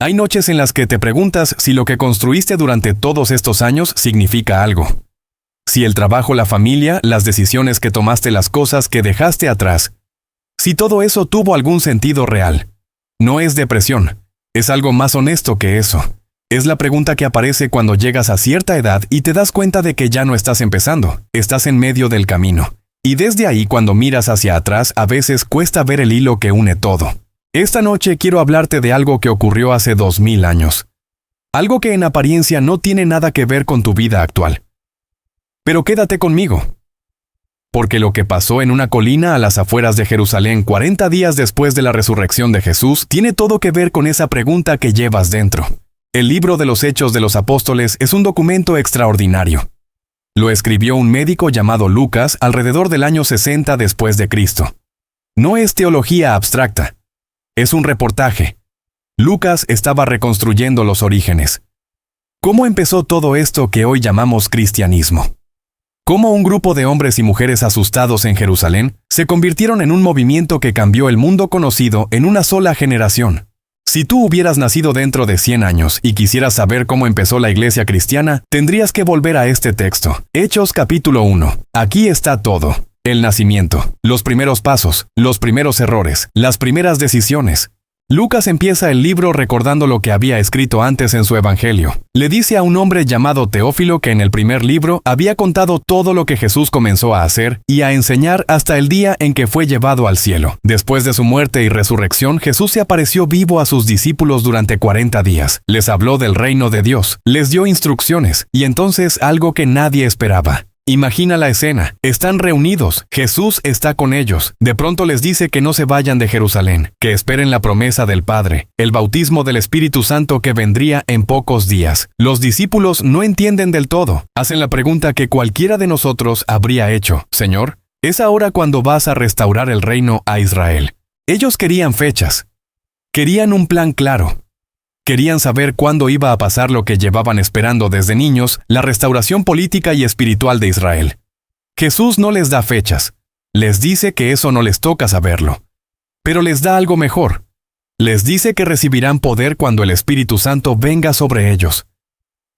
Hay noches en las que te preguntas si lo que construiste durante todos estos años significa algo. Si el trabajo, la familia, las decisiones que tomaste, las cosas que dejaste atrás, si todo eso tuvo algún sentido real. No es depresión, es algo más honesto que eso. Es la pregunta que aparece cuando llegas a cierta edad y te das cuenta de que ya no estás empezando, estás en medio del camino. Y desde ahí, cuando miras hacia atrás, a veces cuesta ver el hilo que une todo. Esta noche quiero hablarte de algo que ocurrió hace 2000 años. Algo que en apariencia no tiene nada que ver con tu vida actual. Pero quédate conmigo. Porque lo que pasó en una colina a las afueras de Jerusalén 40 días después de la resurrección de Jesús tiene todo que ver con esa pregunta que llevas dentro. El libro de los Hechos de los Apóstoles es un documento extraordinario. Lo escribió un médico llamado Lucas alrededor del año 60 después de Cristo. No es teología abstracta. Es un reportaje. Lucas estaba reconstruyendo los orígenes. ¿Cómo empezó todo esto que hoy llamamos cristianismo? ¿Cómo un grupo de hombres y mujeres asustados en Jerusalén se convirtieron en un movimiento que cambió el mundo conocido en una sola generación? Si tú hubieras nacido dentro de 100 años y quisieras saber cómo empezó la iglesia cristiana, tendrías que volver a este texto. Hechos capítulo 1. Aquí está todo. El nacimiento, los primeros pasos, los primeros errores, las primeras decisiones. Lucas empieza el libro recordando lo que había escrito antes en su evangelio. Le dice a un hombre llamado Teófilo que en el primer libro había contado todo lo que Jesús comenzó a hacer y a enseñar hasta el día en que fue llevado al cielo. Después de su muerte y resurrección, Jesús se apareció vivo a sus discípulos durante 40 días. Les habló del reino de Dios, les dio instrucciones y entonces algo que nadie esperaba. Imagina la escena. Están reunidos. Jesús está con ellos. De pronto les dice que no se vayan de Jerusalén, que esperen la promesa del Padre, el bautismo del Espíritu Santo que vendría en pocos días. Los discípulos no entienden del todo. Hacen la pregunta que cualquiera de nosotros habría hecho. Señor, ¿es ahora cuando vas a restaurar el reino a Israel? Ellos querían fechas. Querían un plan claro. Querían saber cuándo iba a pasar lo que llevaban esperando desde niños, la restauración política y espiritual de Israel. Jesús no les da fechas. Les dice que eso no les toca saberlo. Pero les da algo mejor. Les dice que recibirán poder cuando el Espíritu Santo venga sobre ellos.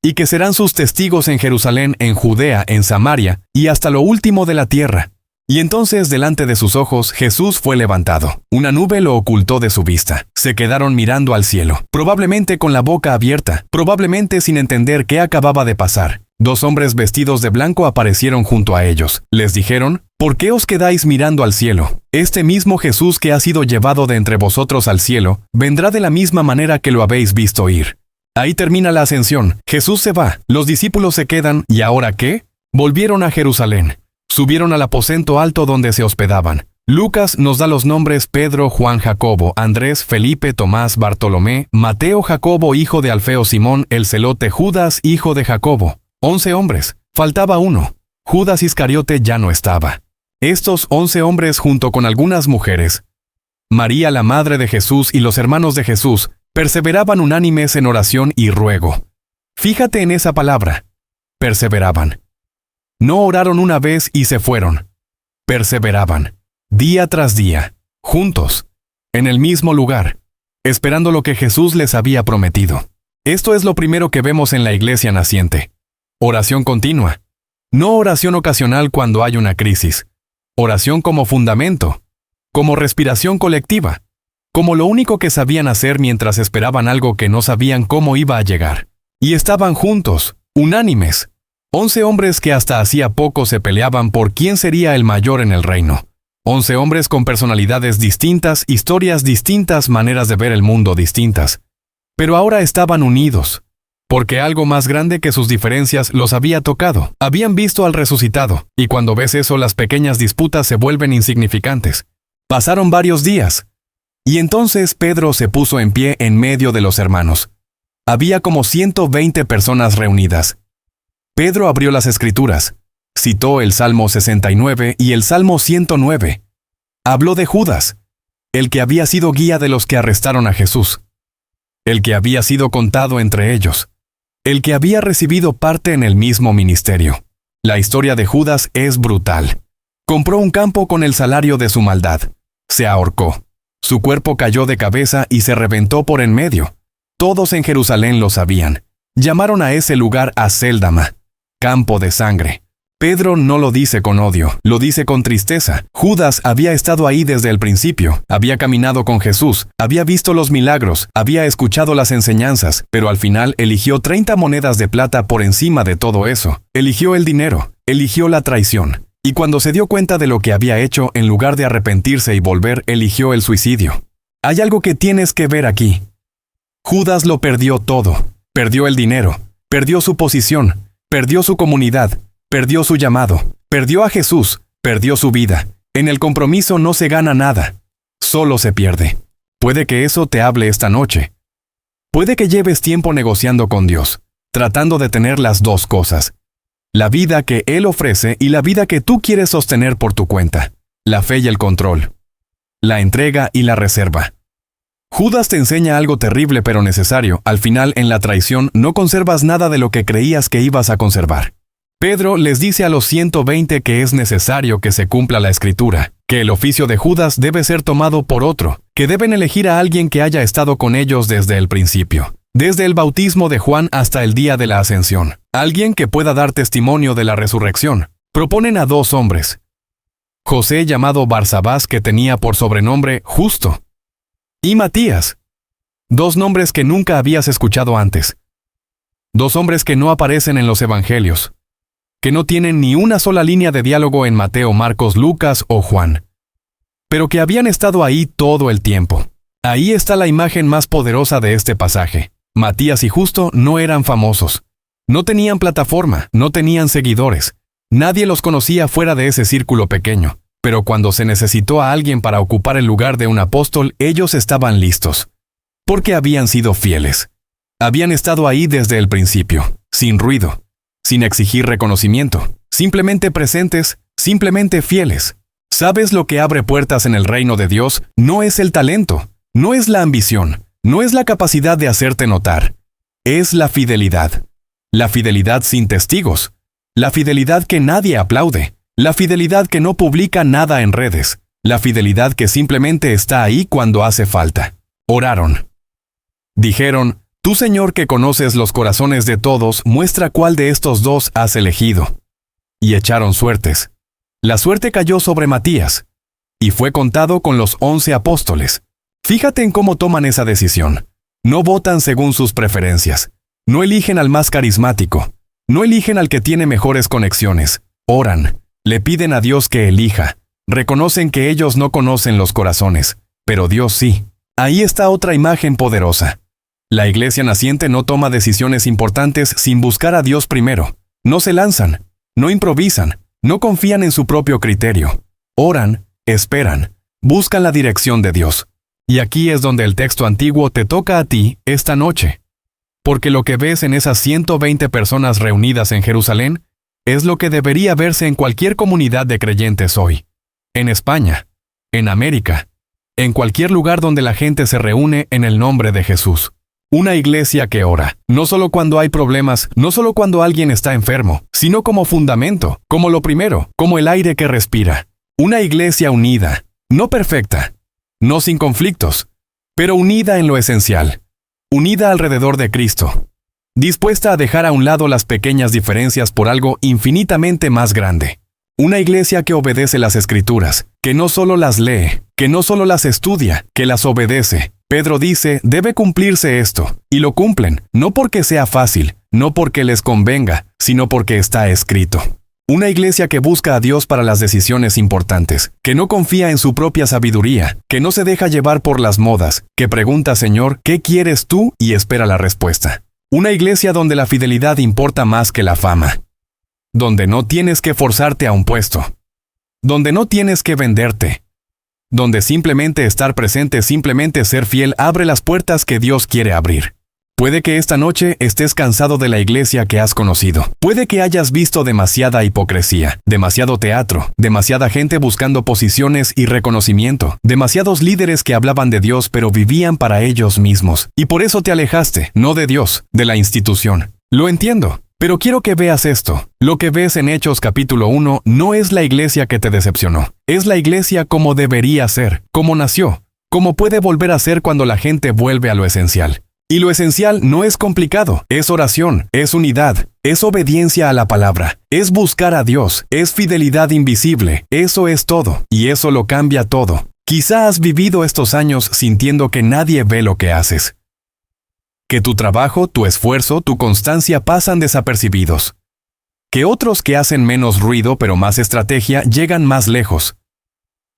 Y que serán sus testigos en Jerusalén, en Judea, en Samaria y hasta lo último de la tierra. Y entonces delante de sus ojos Jesús fue levantado. Una nube lo ocultó de su vista. Se quedaron mirando al cielo, probablemente con la boca abierta, probablemente sin entender qué acababa de pasar. 2 hombres vestidos de blanco aparecieron junto a ellos. Les dijeron, ¿por qué os quedáis mirando al cielo? Este mismo Jesús que ha sido llevado de entre vosotros al cielo, vendrá de la misma manera que lo habéis visto ir. Ahí termina la ascensión. Jesús se va, los discípulos se quedan, ¿y ahora qué? Volvieron a Jerusalén. Subieron al aposento alto donde se hospedaban. Lucas nos da los nombres Pedro, Juan, Jacobo, Andrés, Felipe, Tomás, Bartolomé, Mateo, Jacobo, hijo de Alfeo, Simón, el celote, Judas, hijo de Jacobo. 11 hombres. Faltaba uno. Judas Iscariote ya no estaba. Estos 11 hombres junto con algunas mujeres, María la madre de Jesús y los hermanos de Jesús, perseveraban unánimes en oración y ruego. Fíjate en esa palabra. Perseveraban. No oraron una vez y se fueron. Perseveraban, día tras día, juntos, en el mismo lugar, esperando lo que Jesús les había prometido. Esto es lo primero que vemos en la iglesia naciente. Oración continua. No oración ocasional cuando hay una crisis. Oración como fundamento, como respiración colectiva, como lo único que sabían hacer mientras esperaban algo que no sabían cómo iba a llegar. Y estaban juntos, unánimes. 11 hombres que hasta hacía poco se peleaban por quién sería el mayor en el reino. 11 hombres con personalidades distintas, historias distintas, maneras de ver el mundo distintas. Pero ahora estaban unidos, porque algo más grande que sus diferencias los había tocado. Habían visto al resucitado, y cuando ves eso las pequeñas disputas se vuelven insignificantes. Pasaron varios días, y entonces Pedro se puso en pie en medio de los hermanos. Había como 120 personas reunidas. Pedro abrió las Escrituras, citó el Salmo 69 y el Salmo 109. Habló de Judas, el que había sido guía de los que arrestaron a Jesús, el que había sido contado entre ellos, el que había recibido parte en el mismo ministerio. La historia de Judas es brutal. Compró un campo con el salario de su maldad. Se ahorcó. Su cuerpo cayó de cabeza y se reventó por en medio. Todos en Jerusalén lo sabían. Llamaron a ese lugar Acéldama, campo de sangre. Pedro no lo dice con odio, lo dice con tristeza. Judas había estado ahí desde el principio, había caminado con Jesús, había visto los milagros, había escuchado las enseñanzas, pero al final eligió 30 monedas de plata por encima de todo eso. Eligió el dinero, eligió la traición. Y cuando se dio cuenta de lo que había hecho, en lugar de arrepentirse y volver, eligió el suicidio. Hay algo que tienes que ver aquí. Judas lo perdió todo. Perdió el dinero, perdió su posición, perdió su comunidad, perdió su llamado, perdió a Jesús, perdió su vida. En el compromiso no se gana nada, solo se pierde. Puede que eso te hable esta noche. Puede que lleves tiempo negociando con Dios, tratando de tener las dos cosas. La vida que Él ofrece y la vida que tú quieres sostener por tu cuenta. La fe y el control. La entrega y la reserva. Judas te enseña algo terrible pero necesario. Al final, en la traición, no conservas nada de lo que creías que ibas a conservar. Pedro les dice a los 120 que es necesario que se cumpla la Escritura, que el oficio de Judas debe ser tomado por otro, que deben elegir a alguien que haya estado con ellos desde el principio, desde el bautismo de Juan hasta el día de la ascensión, alguien que pueda dar testimonio de la resurrección. Proponen a 2 hombres. José, llamado Barsabás, que tenía por sobrenombre Justo, y Matías, 2 nombres que nunca habías escuchado antes. 2 hombres que no aparecen en los evangelios, que no tienen ni una sola línea de diálogo en Mateo, Marcos, Lucas o Juan, pero que habían estado ahí todo el tiempo. Ahí está la imagen más poderosa de este pasaje. Matías y Justo no eran famosos, no tenían plataforma, no tenían seguidores, nadie los conocía fuera de ese círculo pequeño, pero cuando se necesitó a alguien para ocupar el lugar de un apóstol, ellos estaban listos, porque habían sido fieles. Habían estado ahí desde el principio, sin ruido, sin exigir reconocimiento, simplemente presentes, simplemente fieles. ¿Sabes lo que abre puertas en el reino de Dios? No es el talento, no es la ambición, no es la capacidad de hacerte notar. Es la fidelidad. La fidelidad sin testigos. La fidelidad que nadie aplaude. La fidelidad que no publica nada en redes. La fidelidad que simplemente está ahí cuando hace falta. Oraron. Dijeron: Tú, Señor, que conoces los corazones de todos, muestra cuál de estos 2 has elegido. Y echaron suertes. La suerte cayó sobre Matías, y fue contado con los 11 apóstoles. Fíjate en cómo toman esa decisión. No votan según sus preferencias. No eligen al más carismático. No eligen al que tiene mejores conexiones. Oran. Le piden a Dios que elija. Reconocen que ellos no conocen los corazones, pero Dios sí. Ahí está otra imagen poderosa. La iglesia naciente no toma decisiones importantes sin buscar a Dios primero. No se lanzan, no improvisan, no confían en su propio criterio. Oran, esperan, buscan la dirección de Dios. Y aquí es donde el texto antiguo te toca a ti esta noche. Porque lo que ves en esas 120 personas reunidas en Jerusalén es lo que debería verse en cualquier comunidad de creyentes hoy. En España, en América, en cualquier lugar donde la gente se reúne en el nombre de Jesús. Una iglesia que ora, no solo cuando hay problemas, no solo cuando alguien está enfermo, sino como fundamento, como lo primero, como el aire que respira. Una iglesia unida, no perfecta, no sin conflictos, pero unida en lo esencial, unida alrededor de Cristo, dispuesta a dejar a un lado las pequeñas diferencias por algo infinitamente más grande. Una iglesia que obedece las Escrituras, que no solo las lee, que no solo las estudia, que las obedece. Pedro dice, debe cumplirse esto, y lo cumplen, no porque sea fácil, no porque les convenga, sino porque está escrito. Una iglesia que busca a Dios para las decisiones importantes, que no confía en su propia sabiduría, que no se deja llevar por las modas, que pregunta, Señor, ¿qué quieres tú? Y espera la respuesta. Una iglesia donde la fidelidad importa más que la fama. Donde no tienes que forzarte a un puesto. Donde no tienes que venderte. Donde simplemente estar presente, simplemente ser fiel, abre las puertas que Dios quiere abrir. Puede que esta noche estés cansado de la iglesia que has conocido. Puede que hayas visto demasiada hipocresía, demasiado teatro, demasiada gente buscando posiciones y reconocimiento, demasiados líderes que hablaban de Dios pero vivían para ellos mismos. Y por eso te alejaste, no de Dios, de la institución. Lo entiendo. Pero quiero que veas esto. Lo que ves en Hechos capítulo 1 no es la iglesia que te decepcionó. Es la iglesia como debería ser, como nació, como puede volver a ser cuando la gente vuelve a lo esencial. Y lo esencial no es complicado, es oración, es unidad, es obediencia a la palabra, es buscar a Dios, es fidelidad invisible, eso es todo, y eso lo cambia todo. Quizá has vivido estos años sintiendo que nadie ve lo que haces. Que tu trabajo, tu esfuerzo, tu constancia pasan desapercibidos. Que otros que hacen menos ruido pero más estrategia llegan más lejos.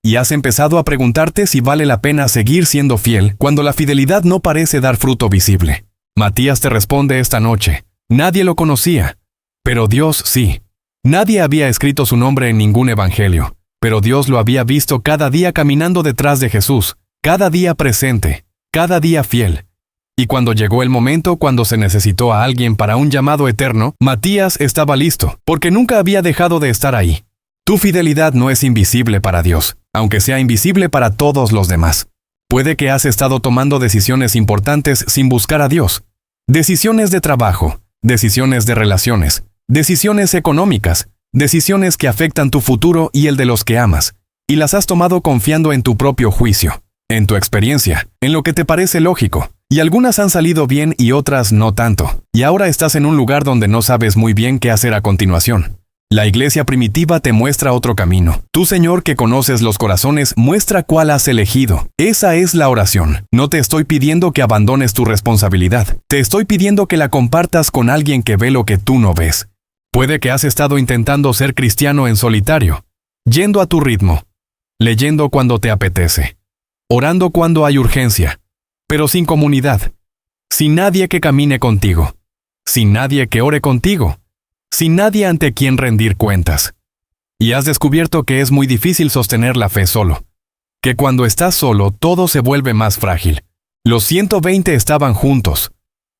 Y has empezado a preguntarte si vale la pena seguir siendo fiel cuando la fidelidad no parece dar fruto visible. Matías te responde esta noche: nadie lo conocía, pero Dios sí. Nadie había escrito su nombre en ningún evangelio, pero Dios lo había visto cada día caminando detrás de Jesús, cada día presente, cada día fiel. Y cuando llegó el momento cuando se necesitó a alguien para un llamado eterno, Matías estaba listo, porque nunca había dejado de estar ahí. Tu fidelidad no es invisible para Dios, aunque sea invisible para todos los demás. Puede que has estado tomando decisiones importantes sin buscar a Dios. Decisiones de trabajo, decisiones de relaciones, decisiones económicas, decisiones que afectan tu futuro y el de los que amas, y las has tomado confiando en tu propio juicio, en tu experiencia, en lo que te parece lógico, y algunas han salido bien y otras no tanto, y ahora estás en un lugar donde no sabes muy bien qué hacer a continuación. La iglesia primitiva te muestra otro camino. Tú, Señor, que conoces los corazones, muestra cuál has elegido. Esa es la oración. No te estoy pidiendo que abandones tu responsabilidad. Te estoy pidiendo que la compartas con alguien que ve lo que tú no ves. Puede que has estado intentando ser cristiano en solitario, yendo a tu ritmo, leyendo cuando te apetece, orando cuando hay urgencia, pero sin comunidad, sin nadie que camine contigo, sin nadie que ore contigo, sin nadie ante quien rendir cuentas. Y has descubierto que es muy difícil sostener la fe solo, que cuando estás solo todo se vuelve más frágil. Los 120 estaban juntos,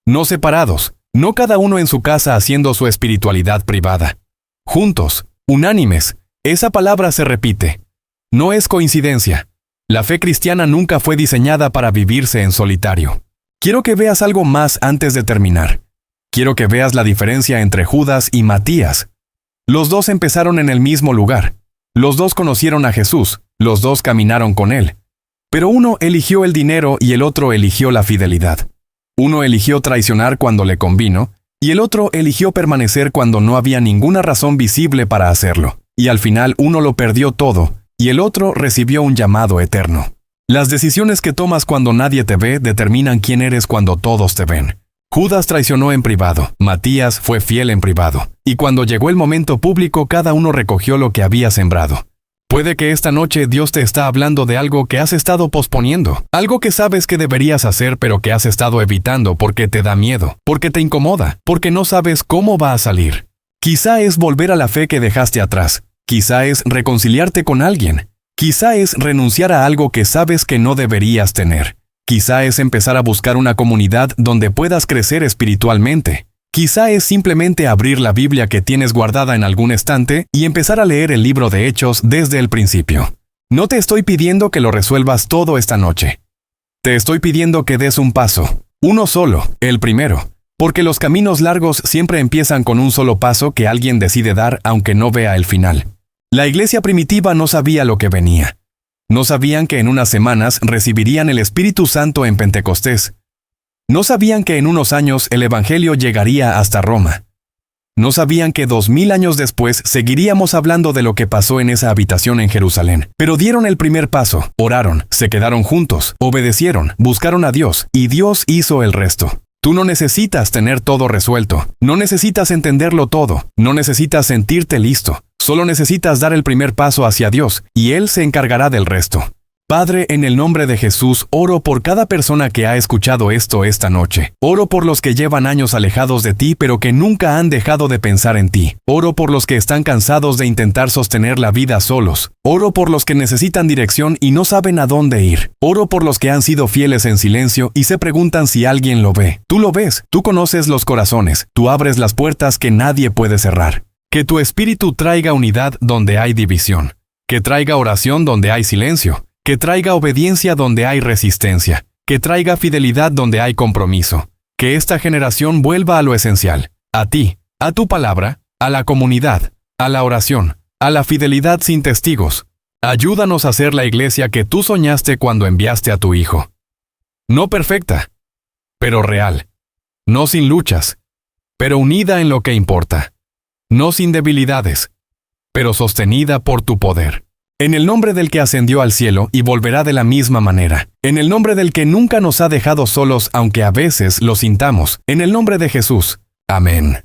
no separados, no cada uno en su casa haciendo su espiritualidad privada. Juntos, unánimes, esa palabra se repite. No es coincidencia. La fe cristiana nunca fue diseñada para vivirse en solitario. Quiero que veas algo más antes de terminar. Quiero que veas la diferencia entre Judas y Matías. Los dos empezaron en el mismo lugar. Los dos conocieron a Jesús. Los dos caminaron con él. Pero uno eligió el dinero y el otro eligió la fidelidad. Uno eligió traicionar cuando le convino, y el otro eligió permanecer cuando no había ninguna razón visible para hacerlo. Y al final uno lo perdió todo, y el otro recibió un llamado eterno. Las decisiones que tomas cuando nadie te ve determinan quién eres cuando todos te ven. Judas traicionó en privado, Matías fue fiel en privado, y cuando llegó el momento público cada uno recogió lo que había sembrado. Puede que esta noche Dios te está hablando de algo que has estado posponiendo, algo que sabes que deberías hacer pero que has estado evitando porque te da miedo, porque te incomoda, porque no sabes cómo va a salir. Quizá es volver a la fe que dejaste atrás, quizá es reconciliarte con alguien, quizá es renunciar a algo que sabes que no deberías tener. Quizá es empezar a buscar una comunidad donde puedas crecer espiritualmente. Quizá es simplemente abrir la Biblia que tienes guardada en algún estante y empezar a leer el libro de Hechos desde el principio. No te estoy pidiendo que lo resuelvas todo esta noche. Te estoy pidiendo que des un paso, uno solo, el primero, porque los caminos largos siempre empiezan con un solo paso que alguien decide dar aunque no vea el final. La iglesia primitiva no sabía lo que venía. No sabían que en unas semanas recibirían el Espíritu Santo en Pentecostés. No sabían que en unos años el Evangelio llegaría hasta Roma. No sabían que 2000 años después seguiríamos hablando de lo que pasó en esa habitación en Jerusalén. Pero dieron el primer paso, oraron, se quedaron juntos, obedecieron, buscaron a Dios, y Dios hizo el resto. Tú no necesitas tener todo resuelto, no necesitas entenderlo todo, no necesitas sentirte listo. Solo necesitas dar el primer paso hacia Dios, y Él se encargará del resto. Padre, en el nombre de Jesús, oro por cada persona que ha escuchado esto esta noche. Oro por los que llevan años alejados de ti, pero que nunca han dejado de pensar en ti. Oro por los que están cansados de intentar sostener la vida solos. Oro por los que necesitan dirección y no saben a dónde ir. Oro por los que han sido fieles en silencio y se preguntan si alguien lo ve. Tú lo ves, tú conoces los corazones, tú abres las puertas que nadie puede cerrar. Que tu espíritu traiga unidad donde hay división. Que traiga oración donde hay silencio. Que traiga obediencia donde hay resistencia. Que traiga fidelidad donde hay compromiso. Que esta generación vuelva a lo esencial. A ti, a tu palabra, a la comunidad, a la oración, a la fidelidad sin testigos. Ayúdanos a ser la iglesia que tú soñaste cuando enviaste a tu Hijo. No perfecta, pero real. No sin luchas, pero unida en lo que importa. No sin debilidades, pero sostenida por tu poder. En el nombre del que ascendió al cielo y volverá de la misma manera. En el nombre del que nunca nos ha dejado solos aunque a veces lo sintamos. En el nombre de Jesús. Amén.